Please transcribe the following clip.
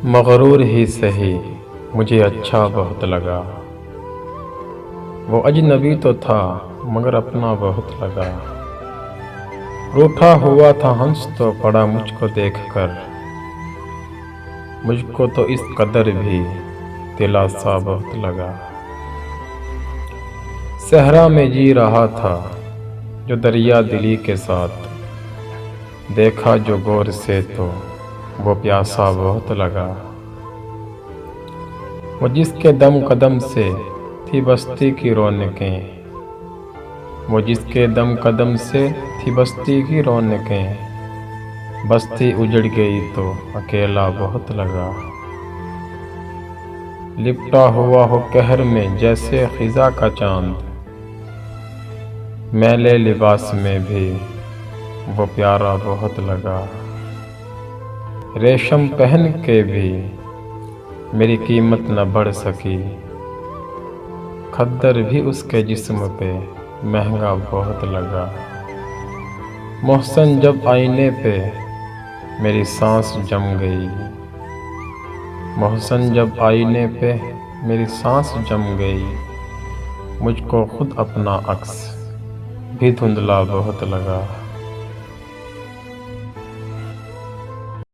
مغرور ہی سہی مجھے اچھا بہت لگا، وہ اجنبی تو تھا مگر اپنا بہت لگا۔ روٹھا ہوا تھا ہنس تو پڑا مجھ کو دیکھ کر، مجھ کو تو اس قدر بھی دلاسا بہت لگا۔ صحرا میں جی رہا تھا جو دریا دلی کے ساتھ، دیکھا جو غور سے تو وہ پیاسا بہت لگا۔ وہ جس کے دم قدم سے تھی بستی کی رونقیں، وہ جس کے دم قدم سے تھی بستی کی رونقیں، بستی اجڑ گئی تو اکیلا بہت لگا۔ لپٹا ہوا ہو قہر میں جیسے خزاں کا چاند، میلے لباس میں بھی وہ پیارا بہت لگا۔ ریشم پہن کے بھی میری قیمت نہ بڑھ سکی، کھدر بھی اس کے جسم پہ مہنگا بہت لگا۔ محسن جب آئینے پہ میری سانس جم گئی، محسن جب آئینے پہ میری سانس جم گئی، مجھ کو خود اپنا عکس بھی دھندلا بہت لگا۔